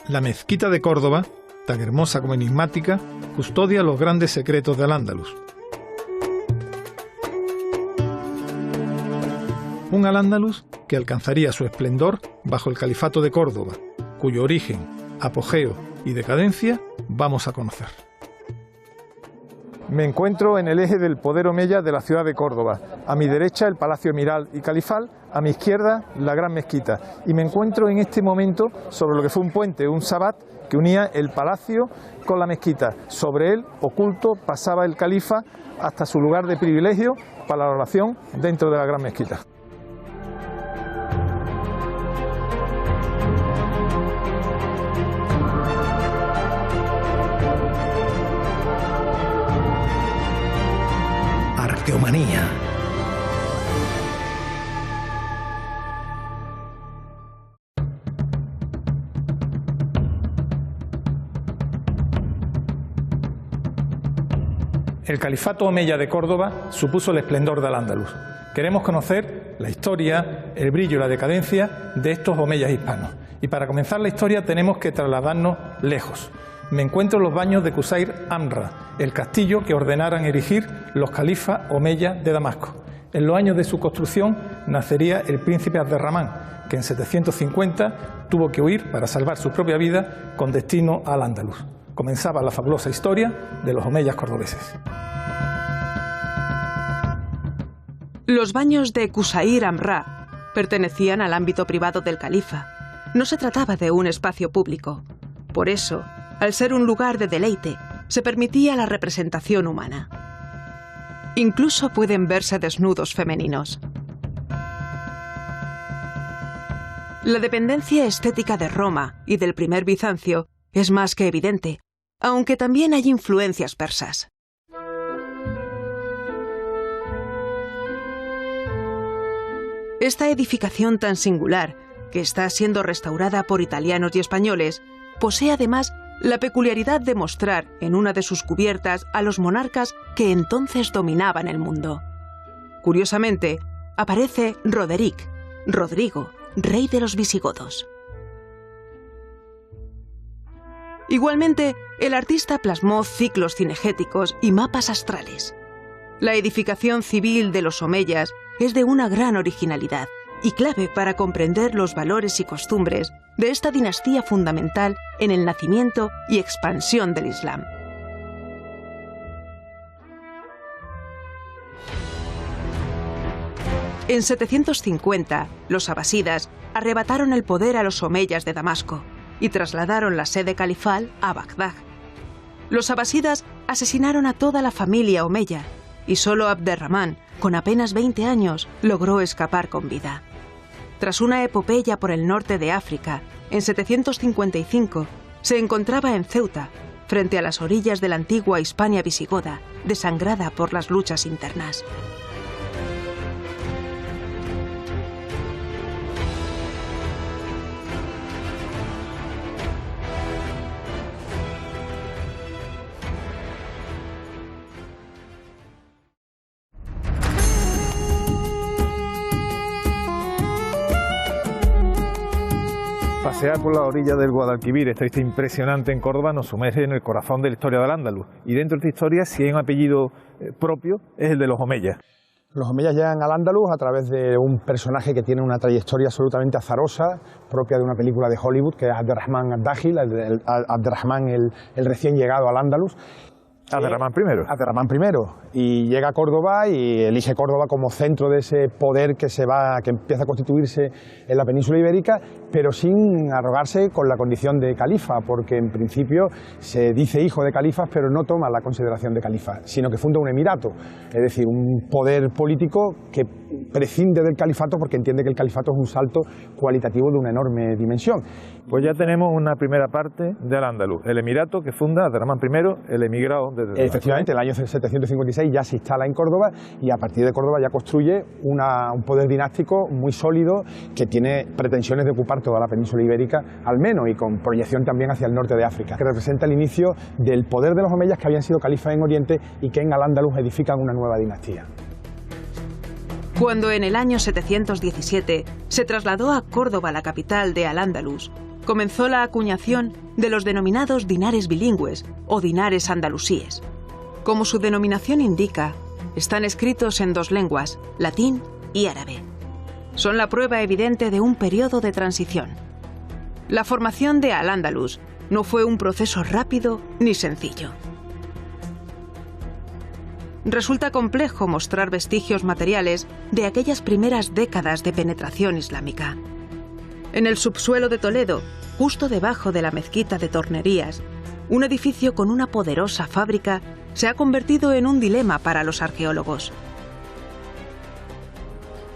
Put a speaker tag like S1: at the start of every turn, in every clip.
S1: La mezquita de Córdoba, tan hermosa como enigmática, custodia los grandes secretos de Al-Ándalus. Un Al-Ándalus que alcanzaría su esplendor bajo el Califato de Córdoba, cuyo origen, apogeo y decadencia vamos a conocer. Me encuentro en el eje del poder omeya de la ciudad de Córdoba. A mi derecha el Palacio Emiral y Califal, a mi izquierda la Gran Mezquita. Y me encuentro en este momento sobre lo que fue un puente, un sabat, que unía el palacio con la mezquita. Sobre él, oculto, pasaba el califa hasta su lugar de privilegio para la oración dentro de la Gran Mezquita.
S2: Arqueomanía.
S1: El Califato Omeya de Córdoba supuso el esplendor de Al-Ándalus. Queremos conocer la historia, el brillo y la decadencia de estos omeyas hispanos. Y para comenzar la historia tenemos que trasladarnos lejos. Me encuentro en los baños de Qusayr Amra, el castillo que ordenaran erigir los califas omeyas de Damasco. En los años de su construcción nacería el príncipe Abderramán, que en 750 tuvo que huir para salvar su propia vida con destino al Al-Ándalus. Comenzaba la fabulosa historia de los omeyas cordobeses.
S3: Los baños de Qusayr Amra pertenecían al ámbito privado del califa. No se trataba de un espacio público. Por eso, al ser un lugar de deleite, se permitía la representación humana. Incluso pueden verse desnudos femeninos. La dependencia estética de Roma y del primer Bizancio es más que evidente, aunque también hay influencias persas. Esta edificación tan singular, que está siendo restaurada por italianos y españoles, posee además la peculiaridad de mostrar en una de sus cubiertas a los monarcas que entonces dominaban el mundo. Curiosamente, aparece Rodrigo, rey de los visigodos. Igualmente, el artista plasmó ciclos cinegéticos y mapas astrales. La edificación civil de los omeyas es de una gran originalidad y clave para comprender los valores y costumbres de esta dinastía fundamental en el nacimiento y expansión del Islam. En 750, los abasidas arrebataron el poder a los omeyas de Damasco y trasladaron la sede califal a Bagdad. Los abasidas asesinaron a toda la familia omeya y solo Abderramán, con apenas 20 años, logró escapar con vida. Tras una epopeya por el norte de África, en 755, se encontraba en Ceuta, frente a las orillas de la antigua Hispania visigoda, desangrada por las luchas internas.
S1: Pasear por la orilla del Guadalquivir, esta vista impresionante en Córdoba, nos sumerge en el corazón de la historia del Al-Ándalus. Y dentro de esta historia, si hay un apellido propio, es el de los omeyas.
S4: Los omeyas llegan al Al-Ándalus a través de un personaje que tiene una trayectoria absolutamente azarosa, propia de una película de Hollywood, que es Abderrahmán ad-Dakhil, Abderrahmán el recién llegado al Ándalus.
S1: Abderramán I.
S4: Abderramán I. Y llega a Córdoba y elige Córdoba como centro de ese poder que empieza a constituirse en la península ibérica, pero sin arrogarse con la condición de califa, porque en principio se dice hijo de califas, pero no toma la consideración de califa, sino que funda un emirato, es decir, un poder político que prescinde del califato porque entiende que el califato es un salto cualitativo de una enorme dimensión.
S1: Pues ya tenemos una primera parte del Al-Ándalus, el emirato que funda Abderramán I, el emigrado desde...
S4: Efectivamente, en el año 756 ya se instala en Córdoba y a partir de Córdoba ya construye un poder dinástico muy sólido que tiene pretensiones de ocupar toda la península ibérica, al menos, y con proyección también hacia el norte de África, que representa el inicio del poder de los omeyas que habían sido califas en Oriente y que en Al-Ándalus edifican una nueva dinastía.
S3: Cuando en el año 717 se trasladó a Córdoba la capital de Al-Ándalus, comenzó la acuñación de los denominados dinares bilingües o dinares andalusíes. Como su denominación indica, están escritos en dos lenguas, latín y árabe. Son la prueba evidente de un periodo de transición. La formación de Al-Ándalus no fue un proceso rápido ni sencillo. Resulta complejo mostrar vestigios materiales de aquellas primeras décadas de penetración islámica. En el subsuelo de Toledo, justo debajo de la mezquita de Tornerías, un edificio con una poderosa fábrica se ha convertido en un dilema para los arqueólogos.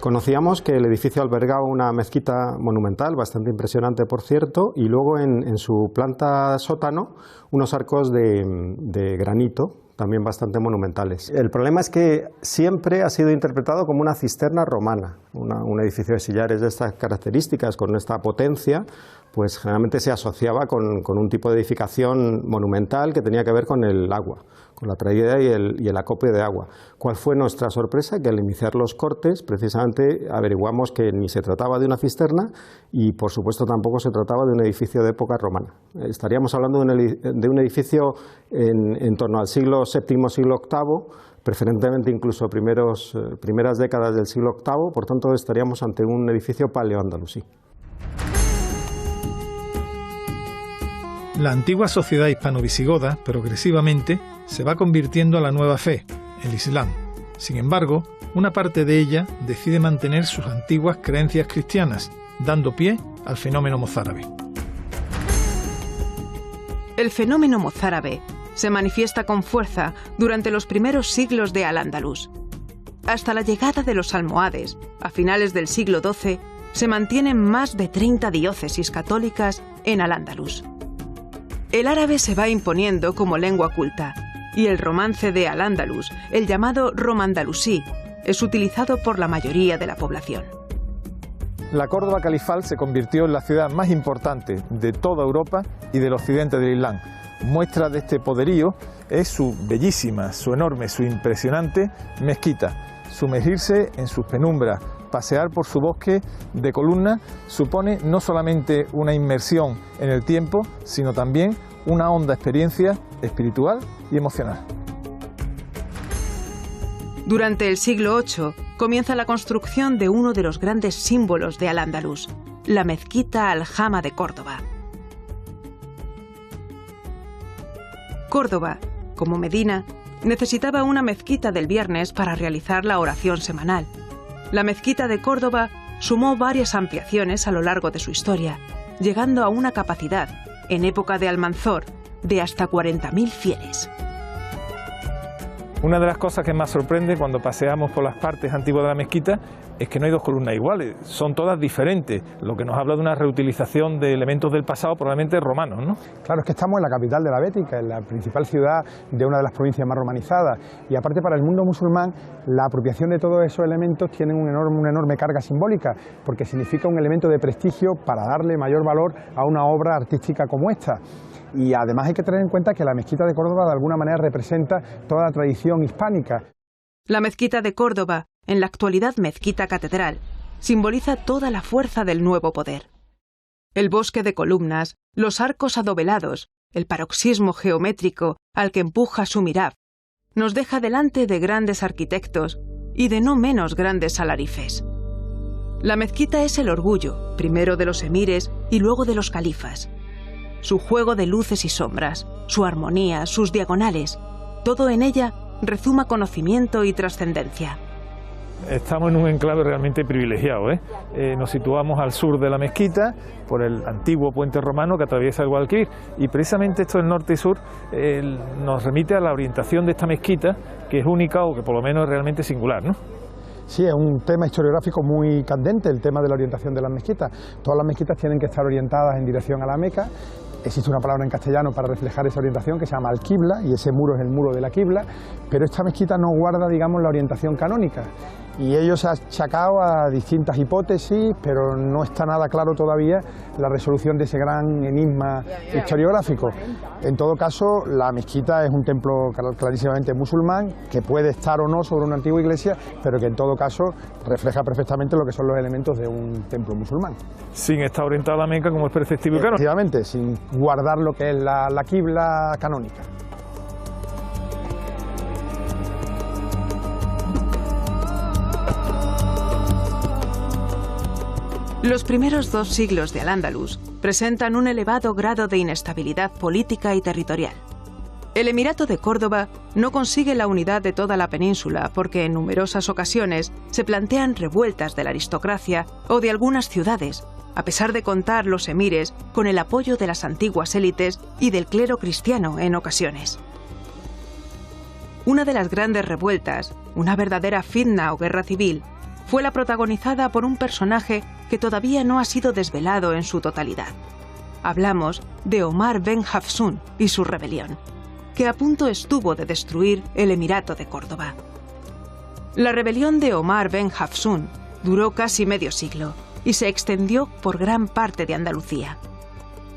S2: Conocíamos que el edificio albergaba una mezquita monumental, bastante impresionante por cierto, y luego en su planta sótano unos arcos de granito, también bastante monumentales. El problema es que siempre ha sido interpretado como una cisterna romana, un edificio de sillares de estas características, con esta potencia, pues generalmente se asociaba con un tipo de edificación monumental que tenía que ver con el agua, con la traída y el acopio de agua. ¿Cuál fue nuestra sorpresa? Que al iniciar los cortes, precisamente averiguamos que ni se trataba de una cisterna y, por supuesto, tampoco se trataba de un edificio de época romana. Estaríamos hablando de un edificio en torno al siglo VII, siglo VIII, preferentemente incluso primeras décadas del siglo VIII, por tanto estaríamos ante un edificio paleoandalusí.
S1: La antigua sociedad hispano-visigoda, progresivamente, se va convirtiendo a la nueva fe, el Islam. Sin embargo, una parte de ella decide mantener sus antiguas creencias cristianas, dando pie al fenómeno mozárabe.
S3: El fenómeno mozárabe se manifiesta con fuerza durante los primeros siglos de Al-Ándalus. Hasta la llegada de los almohades, a finales del siglo XII, se mantienen más de 30 diócesis católicas en Al-Ándalus. El árabe se va imponiendo como lengua culta, y el romance de Al-Ándalus, el llamado romandalusí, es utilizado por la mayoría de la población.
S1: La Córdoba califal se convirtió en la ciudad más importante de toda Europa y del occidente del Islam. Muestra de este poderío es su bellísima, su enorme, su impresionante mezquita. Sumergirse en sus penumbras, pasear por su bosque de columnas, supone no solamente una inmersión en el tiempo, sino también una honda experiencia espiritual y emocional.
S3: Durante el siglo VIII comienza la construcción de uno de los grandes símbolos de Al-Ándalus, la mezquita Al-Jama de Córdoba. Córdoba, como Medina, necesitaba una mezquita del viernes para realizar la oración semanal. La mezquita de Córdoba sumó varias ampliaciones a lo largo de su historia, llegando a una capacidad, en época de Almanzor, de hasta 40.000 fieles.
S1: Una de las cosas que más sorprende cuando paseamos por las partes antiguas de la mezquita es que no hay dos columnas iguales, son todas diferentes, lo que nos habla de una reutilización de elementos del pasado probablemente romanos, ¿no?
S4: Claro, es que estamos en la capital de la Bética, en la principal ciudad de una de las provincias más romanizadas, y aparte para el mundo musulmán la apropiación de todos esos elementos tiene una enorme carga simbólica, porque significa un elemento de prestigio para darle mayor valor a una obra artística como esta. Y además hay que tener en cuenta que la mezquita de Córdoba de alguna manera representa toda la tradición hispánica.
S3: La mezquita de Córdoba, en la actualidad mezquita catedral, simboliza toda la fuerza del nuevo poder. El bosque de columnas, los arcos adovelados, el paroxismo geométrico al que empuja su mirab, nos deja delante de grandes arquitectos y de no menos grandes alarifes. La mezquita es el orgullo, primero de los emires y luego de los califas. Su juego de luces y sombras, su armonía, sus diagonales, todo en ella rezuma conocimiento y trascendencia.
S1: Estamos en un enclave realmente privilegiado, Nos situamos al sur de la mezquita por el antiguo puente romano que atraviesa el Guadalquivir, y precisamente esto del norte y sur nos remite a la orientación de esta mezquita, que es única o que por lo menos es realmente singular, ¿no?
S4: Sí, es un tema historiográfico muy candente, el tema de la orientación de las mezquitas. Todas las mezquitas tienen que estar orientadas en dirección a la Meca. Existe una palabra en castellano para reflejar esa orientación que se llama al-Qibla, y ese muro es el muro de la Qibla, pero esta mezquita no guarda, digamos, la orientación canónica. Y ello se ha achacado a distintas hipótesis, pero no está nada claro todavía la resolución de ese gran enigma historiográfico. En todo caso, la mezquita es un templo clarísimamente musulmán, que puede estar o no sobre una antigua iglesia, pero que en todo caso refleja perfectamente lo que son los elementos de un templo musulmán.
S1: Sin estar orientado a la Meca, como es perceptible, claro.
S4: Efectivamente, sin guardar lo que es la quibla canónica.
S3: Los primeros 2 siglos de Al-Ándalus presentan un elevado grado de inestabilidad política y territorial. El Emirato de Córdoba no consigue la unidad de toda la península porque en numerosas ocasiones se plantean revueltas de la aristocracia o de algunas ciudades, a pesar de contar los emires con el apoyo de las antiguas élites y del clero cristiano en ocasiones. Una de las grandes revueltas, una verdadera fitna o guerra civil, fue la protagonizada por un personaje que todavía no ha sido desvelado en su totalidad. Hablamos de Omar ben Hafsun y su rebelión, que a punto estuvo de destruir el Emirato de Córdoba. La rebelión de Omar ben Hafsun duró casi medio siglo y se extendió por gran parte de Andalucía.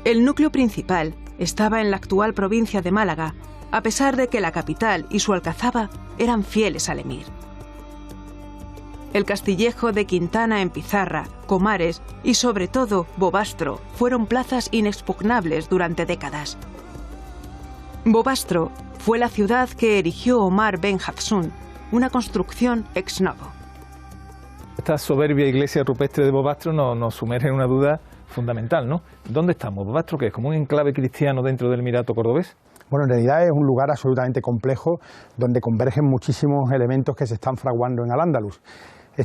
S3: El núcleo principal estaba en la actual provincia de Málaga, a pesar de que la capital y su alcazaba eran fieles al emir. El Castillejo de Quintana en Pizarra, Comares y sobre todo Bobastro fueron plazas inexpugnables durante décadas. Bobastro fue la ciudad que erigió Omar ben Hafsun, una construcción ex novo.
S1: Esta soberbia iglesia rupestre de Bobastro nos sumerge en una duda fundamental, ¿no? ¿Dónde estamos? ¿Bobastro qué es? ¿Como un enclave cristiano dentro del Emirato cordobés?
S4: Bueno, en realidad es un lugar absolutamente complejo donde convergen muchísimos elementos que se están fraguando en Al-Ándalus.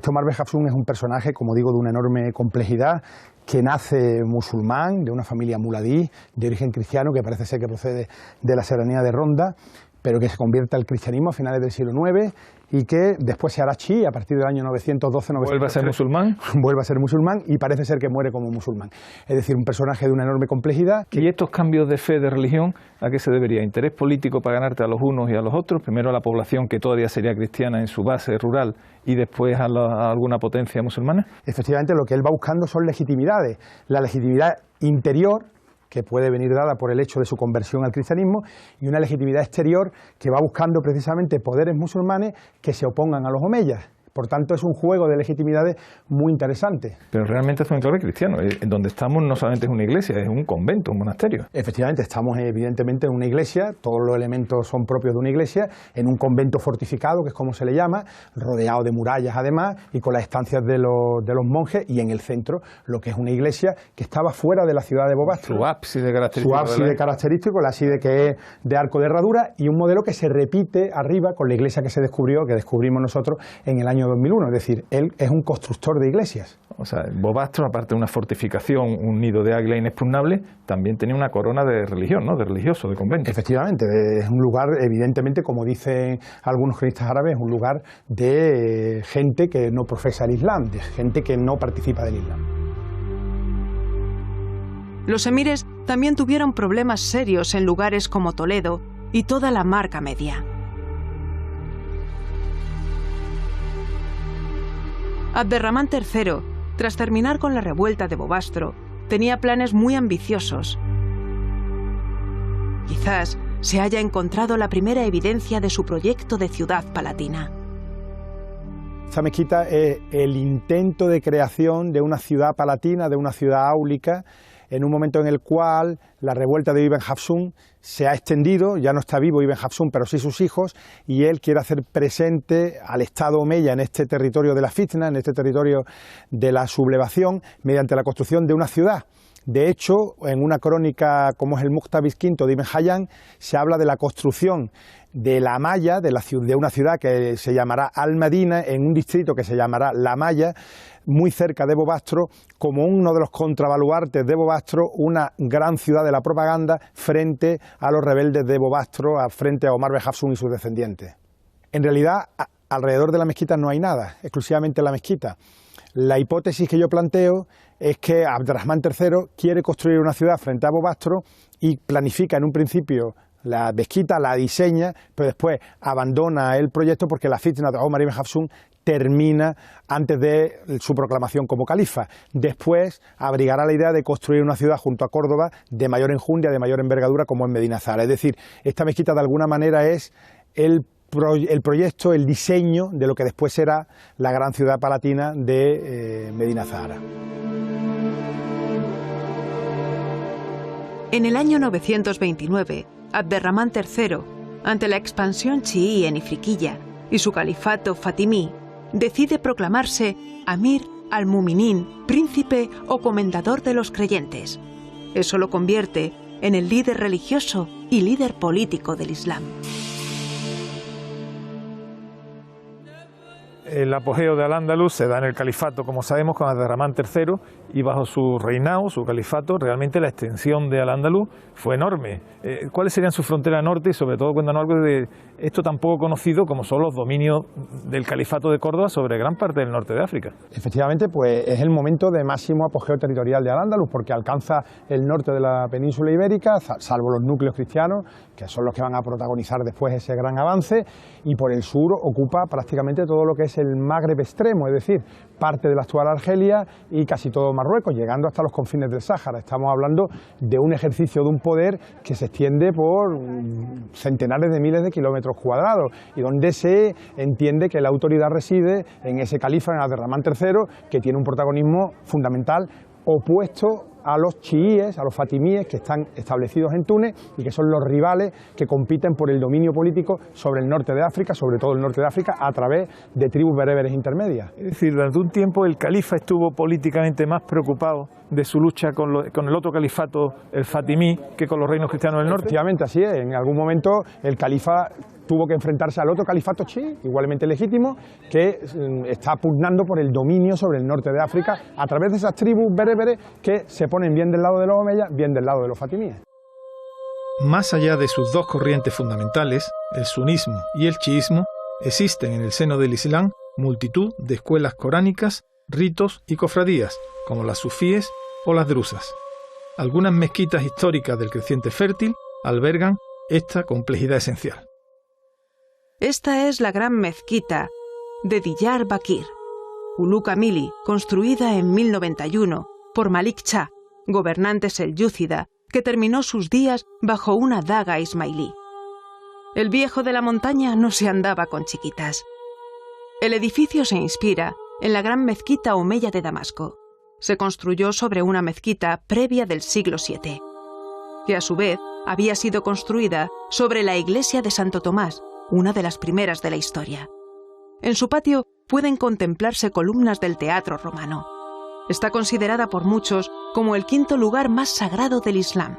S4: Omar ben Hafsun es un personaje, como digo, de una enorme complejidad, que nace musulmán, de una familia muladí, de origen cristiano, que parece ser que procede de la serranía de Ronda, pero que se convierte al cristianismo a finales del siglo IX y que después se hará chií a partir del año 912-913.
S1: ¿Vuelve a ser musulmán?
S4: Vuelve a ser musulmán y parece ser que muere como musulmán. Es decir, un personaje de una enorme complejidad.
S1: ¿Y estos cambios de fe, de religión, a qué se debería? ¿Interés político para ganarte a los unos y a los otros? Primero a la población que todavía sería cristiana en su base rural y después a alguna potencia musulmana.
S4: Efectivamente, lo que él va buscando son legitimidades. La legitimidad interior, que puede venir dada por el hecho de su conversión al cristianismo, y una legitimidad exterior que va buscando precisamente poderes musulmanes que se opongan a los omeyas. Por tanto, es un juego de legitimidades muy interesante.
S1: Pero realmente es un enclave cristiano. En donde estamos no solamente es una iglesia, es un convento, un monasterio.
S4: Efectivamente, estamos evidentemente en una iglesia, todos los elementos son propios de una iglesia, en un convento fortificado, que es como se le llama, rodeado de murallas además, y con las estancias de los monjes, y en el centro lo que es una iglesia que estaba fuera de la ciudad de Bobastro.
S1: Su ábside característico.
S4: Su ábside característico, el ábside que es de arco de herradura, y un modelo que se repite arriba con la iglesia que descubrimos nosotros en el año 2001, es decir, él es un constructor de iglesias.
S1: O sea, Bobastro, aparte de una fortificación, un nido de águila inexpugnable, también tenía una corona de religión, ¿no? De religioso, de convento.
S4: Efectivamente, es un lugar, evidentemente, como dicen algunos cronistas árabes, un lugar de gente que no profesa el Islam, de gente que no participa del Islam.
S3: Los emires también tuvieron problemas serios en lugares como Toledo y toda la Marca Media. Abderramán III, tras terminar con la revuelta de Bobastro, tenía planes muy ambiciosos. Quizás se haya encontrado la primera evidencia de su proyecto de ciudad palatina.
S4: Esta mezquita es el intento de creación de una ciudad palatina, de una ciudad áulica, en un momento en el cual la revuelta de Ibn Hafsun se ha extendido, ya no está vivo Ibn Hafsun, pero sí sus hijos, y él quiere hacer presente al Estado omeya en este territorio de la fitna, en este territorio de la sublevación, mediante la construcción de una ciudad. De hecho, en una crónica como es el Muqtabis V de Ibn Hayyan, se habla de la construcción de la Maya, de una ciudad que se llamará Al-Madina, en un distrito que se llamará La Maya, muy cerca de Bobastro, como uno de los contrabaluartes de Bobastro, una gran ciudad de la propaganda frente a los rebeldes de Bobastro, frente a Omar ben Hafsun y sus descendientes. En realidad, alrededor de la mezquita no hay nada, exclusivamente la mezquita. La hipótesis que yo planteo es que Abderramán III quiere construir una ciudad frente a Bobastro y planifica en un principio la mezquita, la diseña, pero después abandona el proyecto porque la fitna de Omar ibn Hafsun termina antes de su proclamación como califa. Después abrigará la idea de construir una ciudad junto a Córdoba de mayor enjundia, de mayor envergadura, como es Medina Zahara. Es decir, esta mezquita de alguna manera es el proyecto, el diseño de lo que después será la gran ciudad palatina de Medina Zahara.
S3: En el año 929, Abderramán III, ante la expansión chií en Ifriquilla y su califato fatimí, decide proclamarse Amir al-Muminin, príncipe o comendador de los creyentes. Eso lo convierte en el líder religioso y líder político del Islam.
S1: El apogeo de Al-Ándalus se da en el califato, como sabemos, con Abderramán III, y bajo su reinado, su califato, realmente la extensión de Al-Ándalus fue enorme. ¿Cuáles serían sus fronteras norte? Y sobre todo cuéntanos algo de esto tan poco conocido como son los dominios del califato de Córdoba sobre gran parte del norte de África.
S4: Efectivamente, pues es el momento de máximo apogeo territorial de Al-Ándalus, porque alcanza el norte de la península ibérica, salvo los núcleos cristianos, que son los que van a protagonizar después ese gran avance, y por el sur ocupa prácticamente todo lo que es el Magreb extremo, es decir, parte de la actual Argelia y casi todo Marruecos, llegando hasta los confines del Sáhara. Estamos hablando de un ejercicio de un poder que se extiende por centenares de miles de kilómetros cuadrados y donde se entiende que la autoridad reside en ese califa, en Abderramán III, que tiene un protagonismo fundamental opuesto a los chiíes, a los fatimíes que están establecidos en Túnez y que son los rivales que compiten por el dominio político sobre el norte de África, sobre todo el norte de África, a través de tribus bereberes intermedias.
S1: Es decir, durante un tiempo el califa estuvo políticamente más preocupado de su lucha con el otro califato, el fatimí, que con los reinos cristianos del norte.
S4: Efectivamente, así es. En algún momento el califa tuvo que enfrentarse al otro califato chií, igualmente legítimo, que está pugnando por el dominio sobre el norte de África a través de esas tribus bereberes que se ponen bien del lado de los omeyas, bien del lado de los fatimíes.
S1: Más allá de sus dos corrientes fundamentales, el sunismo y el chiismo, existen en el seno del Islam multitud de escuelas coránicas, ritos y cofradías, como las sufíes o las drusas. Algunas mezquitas históricas del creciente fértil albergan esta complejidad esencial.
S3: Esta es la gran mezquita de Diyar Bakir, Uluk Amili, construida en 1091 por Malik Shah, gobernante selyúcida, que terminó sus días bajo una daga ismailí. El viejo de la montaña no se andaba con chiquitas. El edificio se inspira en la gran mezquita omeya de Damasco. Se construyó sobre una mezquita previa del siglo VII, que a su vez había sido construida sobre la iglesia de Santo Tomás, una de las primeras de la historia. En su patio pueden contemplarse columnas del teatro romano. Está considerada por muchos como el quinto lugar más sagrado del Islam.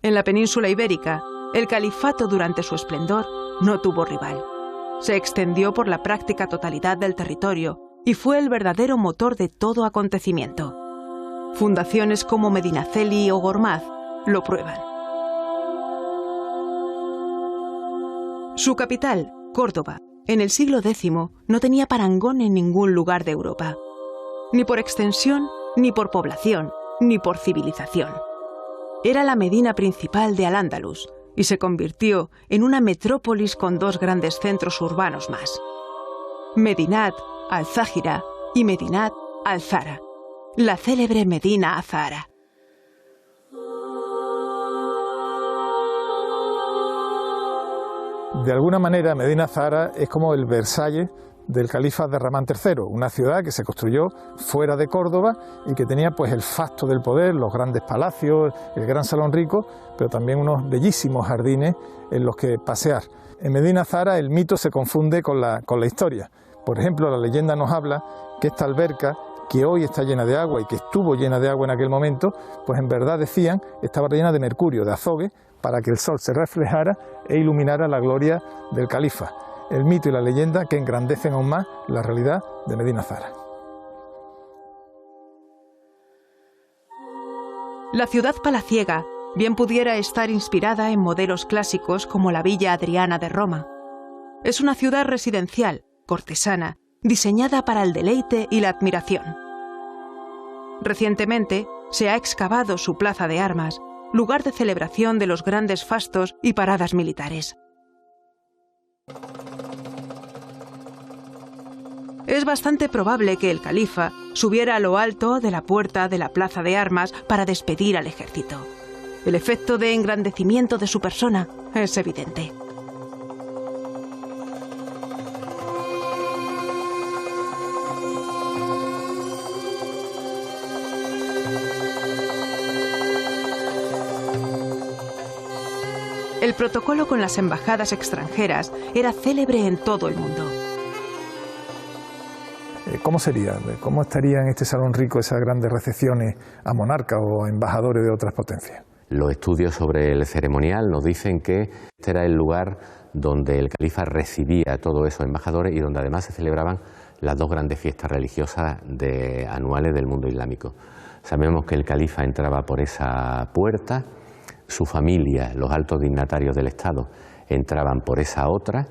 S3: En la península ibérica, el califato durante su esplendor no tuvo rival. Se extendió por la práctica totalidad del territorio y fue el verdadero motor de todo acontecimiento. Fundaciones como Medinaceli o Gormaz lo prueban. Su capital, Córdoba, en el siglo X no tenía parangón en ningún lugar de Europa, ni por extensión, ni por población, ni por civilización. Era la medina principal de Al-Ándalus y se convirtió en una metrópolis con dos grandes centros urbanos más: Medinat al-Záhira y Medinat al-Zahra, la célebre Medina Azahara.
S1: De alguna manera, Medina Zahara es como el Versalles del califa Abderramán III, una ciudad que se construyó fuera de Córdoba y que tenía pues el facto del poder, los grandes palacios, el gran salón rico, pero también unos bellísimos jardines en los que pasear. En Medina Zahara el mito se confunde con la historia. Por ejemplo, la leyenda nos habla que esta alberca, que hoy está llena de agua y que estuvo llena de agua en aquel momento, pues en verdad decían estaba llena de mercurio, de azogue, para que el sol se reflejara e iluminara la gloria del califa. El mito y la leyenda que engrandecen aún más la realidad de Medina Zahara.
S3: La ciudad palaciega bien pudiera estar inspirada en modelos clásicos como la Villa Adriana de Roma. Es una ciudad residencial, cortesana, diseñada para el deleite y la admiración. Recientemente se ha excavado su plaza de armas, lugar de celebración de los grandes fastos y paradas militares. es bastante probable que el califa subiera a lo alto de la puerta de la plaza de armas para despedir al ejército. El efecto de engrandecimiento de su persona es evidente. El protocolo con las embajadas extranjeras era célebre en todo el mundo.
S1: ¿Cómo sería? ¿Cómo estaría en este salón rico esas grandes recepciones a monarcas o a embajadores de otras potencias?
S5: Los estudios sobre el ceremonial nos dicen que este era el lugar donde el califa recibía a todos esos embajadores y donde además se celebraban las dos grandes fiestas religiosas anuales del mundo islámico. Sabemos que el califa entraba por esa puerta, su familia, los altos dignatarios del Estado, entraban por esa otra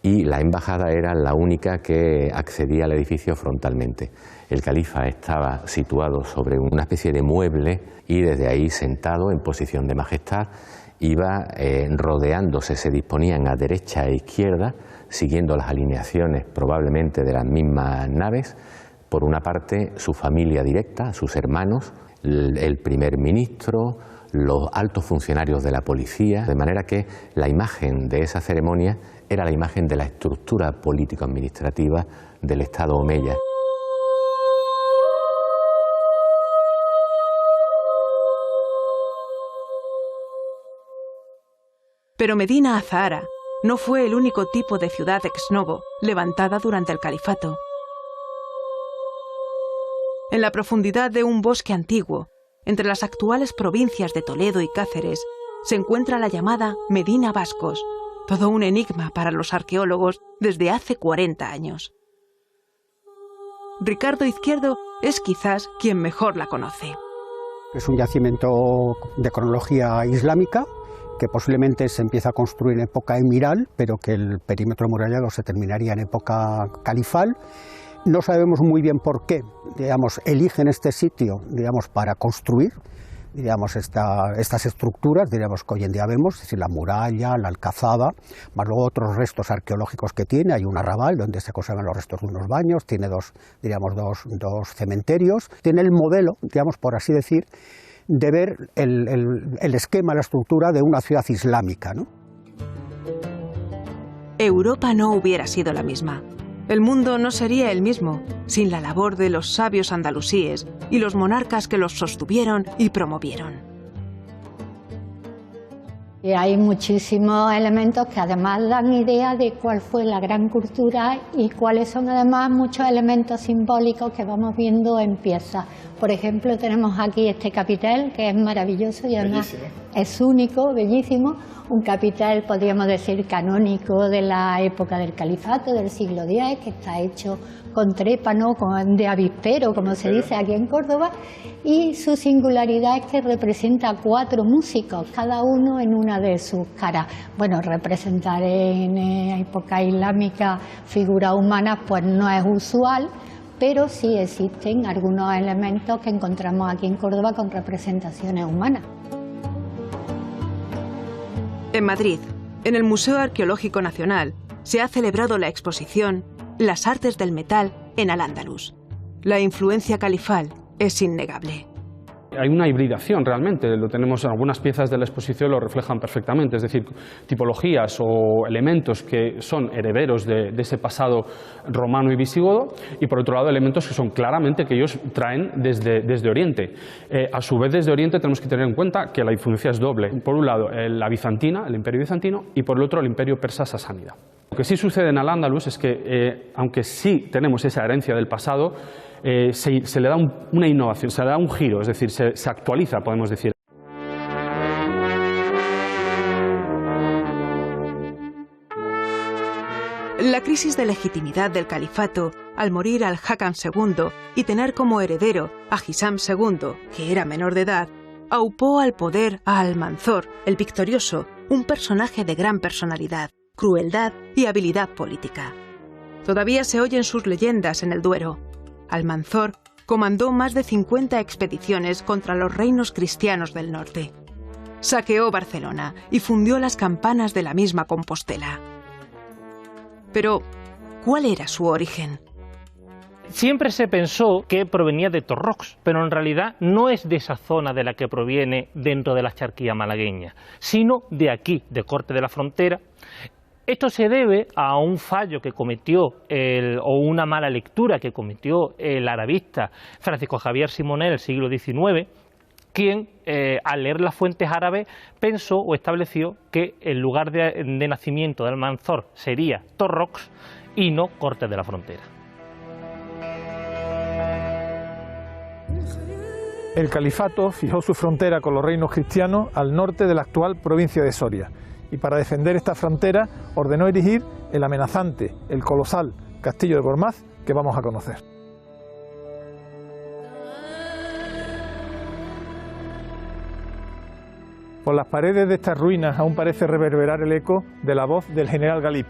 S5: y la embajada era la única que accedía al edificio frontalmente. El califa estaba situado sobre una especie de mueble y desde ahí, sentado en posición de majestad, iba rodeándose, se disponían a derecha e izquierda, siguiendo las alineaciones probablemente de las mismas naves. Por una parte, su familia directa, sus hermanos, el primer ministro, los altos funcionarios de la policía, de manera que la imagen de esa ceremonia era la imagen de la estructura político-administrativa del Estado omeya.
S3: Pero Medina Azahara no fue el único tipo de ciudad ex novo levantada durante el califato. En la profundidad de un bosque antiguo, entre las actuales provincias de Toledo y Cáceres, se encuentra la llamada Medina Bascos, todo un enigma para los arqueólogos desde hace 40 años. Ricardo Izquierdo es quizás quien mejor la conoce.
S6: Es un yacimiento de cronología islámica que posiblemente se empieza a construir en época emiral, pero que el perímetro amurallado se terminaría en época califal. No sabemos muy bien por qué, eligen este sitio, para construir, estas estructuras, que hoy en día vemos, es decir, la muralla, la alcazaba, más luego otros restos arqueológicos que tiene. Hay un arrabal donde se conservan los restos de unos baños, tiene dos cementerios, tiene el modelo, por así decir, de ver el esquema, la estructura de una ciudad islámica, ¿no?
S3: Europa no hubiera sido la misma. El mundo no sería el mismo sin la labor de los sabios andalusíes y los monarcas que los sostuvieron y promovieron.
S7: Y hay muchísimos elementos que además dan idea de cuál fue la gran cultura y cuáles son además muchos elementos simbólicos que vamos viendo en piezas. Por ejemplo, tenemos aquí este capitel que es maravilloso y además es único, bellísimo. Un capitel, podríamos decir, canónico de la época del califato, del siglo X, que está hecho con trépano, de avispero, como se dice aquí en Córdoba, y su singularidad es que representa 4 músicos, cada uno en una de sus caras. Bueno, representar en época islámica figuras humanas pues no es usual, pero sí existen algunos elementos que encontramos aquí en Córdoba con representaciones humanas.
S3: En Madrid, en el Museo Arqueológico Nacional, se ha celebrado la exposición Las artes del metal en Al-Ándalus. La influencia califal es innegable.
S8: Hay una hibridación realmente, lo tenemos en algunas piezas de la exposición, lo reflejan perfectamente, es decir, tipologías o elementos que son herederos de ese pasado romano y visigodo, y por otro lado elementos que son claramente que ellos traen desde Oriente. A su vez, desde Oriente tenemos que tener en cuenta que la influencia es doble. Por un lado, la bizantina, el imperio bizantino, y por el otro, el imperio persa sasánida. Lo que sí sucede en Al-Ándalus es que, aunque sí tenemos esa herencia del pasado, se le da una innovación, se le da un giro, es decir, se actualiza, podemos decir.
S3: La crisis de legitimidad del califato, al morir al-Hakam II y tener como heredero a Hisam II, que era menor de edad, aupó al poder a Almanzor, el victorioso, un personaje de gran personalidad, crueldad y habilidad política. Todavía se oyen sus leyendas en el Duero. Almanzor comandó más de 50 expediciones contra los reinos cristianos del norte. Saqueó Barcelona y fundió las campanas de la misma Compostela. Pero, ¿cuál era su origen?
S9: Siempre se pensó que provenía de Torrox, pero en realidad no es de esa zona de la que proviene dentro de la charquía malagueña, sino de aquí, de Corte de la Frontera. Esto se debe a un fallo que cometió, o una mala lectura que cometió el arabista Francisco Javier Simonet en el siglo XIX, quien, al leer las fuentes árabes, pensó o estableció que el lugar de nacimiento de Almanzor sería Torrox y no Corte de la Frontera.
S1: El califato fijó su frontera con los reinos cristianos al norte de la actual provincia de Soria, y para defender esta frontera ordenó erigir el amenazante, el colosal castillo de Gormaz que vamos a conocer. Por las paredes de estas ruinas aún parece reverberar el eco de la voz del general Galip.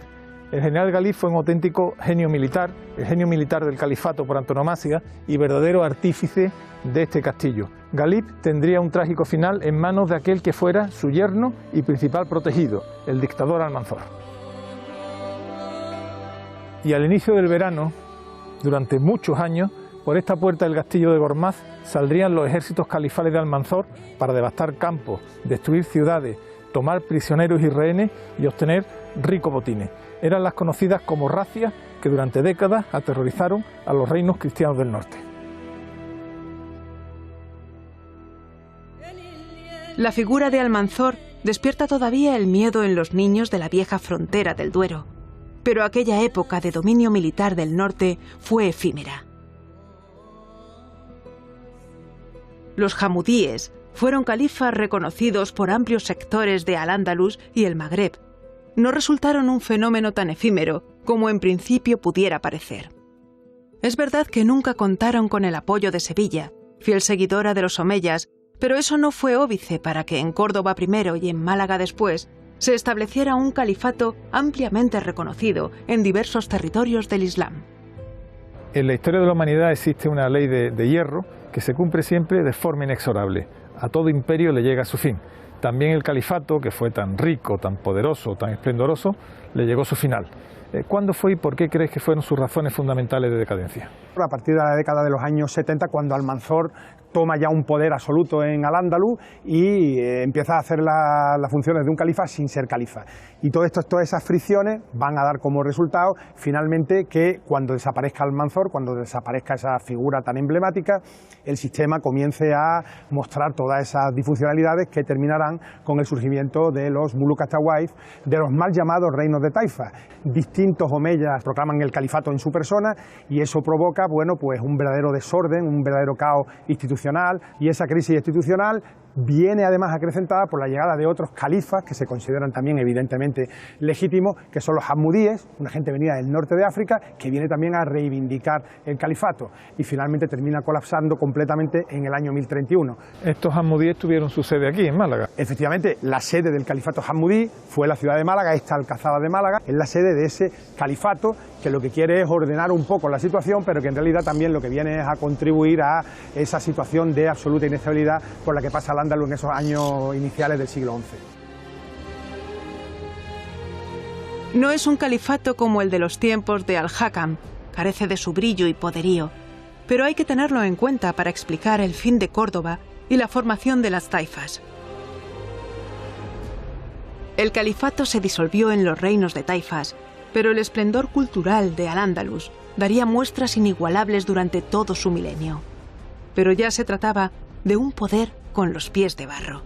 S1: El general Galip fue un auténtico genio militar, el genio militar del califato por antonomasia y verdadero artífice de este castillo. Galip tendría un trágico final en manos de aquel que fuera su yerno y principal protegido, el dictador Almanzor. Y al inicio del verano, durante muchos años, por esta puerta del castillo de Gormaz saldrían los ejércitos califales de Almanzor para devastar campos, destruir ciudades, tomar prisioneros y rehenes y obtener ricos botines. Eran las conocidas como razias que durante décadas aterrorizaron a los reinos cristianos del norte.
S3: La figura de Almanzor despierta todavía el miedo en los niños de la vieja frontera del Duero, pero aquella época de dominio militar del norte fue efímera. Los jamudíes fueron califas reconocidos por amplios sectores de Al-Ándalus y el Magreb. No resultaron un fenómeno tan efímero como en principio pudiera parecer. Es verdad que nunca contaron con el apoyo de Sevilla, fiel seguidora de los omeyas, pero eso no fue óbice para que en Córdoba primero y en Málaga después se estableciera un califato ampliamente reconocido en diversos territorios del Islam.
S1: En la historia de la humanidad existe una ley de hierro que se cumple siempre de forma inexorable. A todo imperio le llega su fin. También el califato, que fue tan rico, tan poderoso, tan esplendoroso, le llegó su final. ¿Cuándo fue y por qué crees que fueron sus razones fundamentales de decadencia?
S4: A partir de la década de los años 70, cuando Almanzor toma ya un poder absoluto en Al-Ándalus y empieza a hacer las funciones de un califa sin ser califa. Y todas esas fricciones van a dar como resultado finalmente que cuando desaparezca Almanzor, cuando desaparezca esa figura tan emblemática, el sistema comience a mostrar todas esas disfuncionalidades que terminarán con el surgimiento de los Muluk Tawaif, de los mal llamados reinos de Taifa. Distintos omeyas proclaman el califato en su persona y eso provoca, bueno, pues un verdadero desorden, un verdadero caos institucional, y esa crisis institucional viene además acrecentada por la llegada de otros califas que se consideran también evidentemente legítimos, que son los hamudíes, una gente venida del norte de África que viene también a reivindicar el califato y finalmente termina colapsando completamente en el año 1031.
S1: Estos hamudíes tuvieron su sede aquí en Málaga.
S4: Efectivamente, la sede del califato hamudí fue la ciudad de Málaga, esta Alcazaba de Málaga, es la sede de ese califato que lo que quiere es ordenar un poco la situación, pero que en realidad también lo que viene es a contribuir a esa situación de absoluta inestabilidad por la que pasa Al-Ándalus en esos años iniciales del siglo XI.
S3: No es un califato como el de los tiempos de Al-Hakam, carece de su brillo y poderío, pero hay que tenerlo en cuenta para explicar el fin de Córdoba y la formación de las taifas. El califato se disolvió en los reinos de taifas, pero el esplendor cultural de Al-Ándalus daría muestras inigualables durante todo su milenio. Pero ya se trataba de un poder con los pies de barro.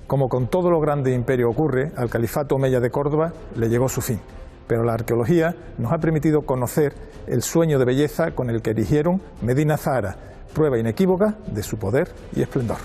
S1: Como con todo lo grande imperio ocurre, al califato omeya de Córdoba le llegó su fin, pero la arqueología nos ha permitido conocer el sueño de belleza con el que erigieron Medina Zahara, prueba inequívoca de su poder y esplendor.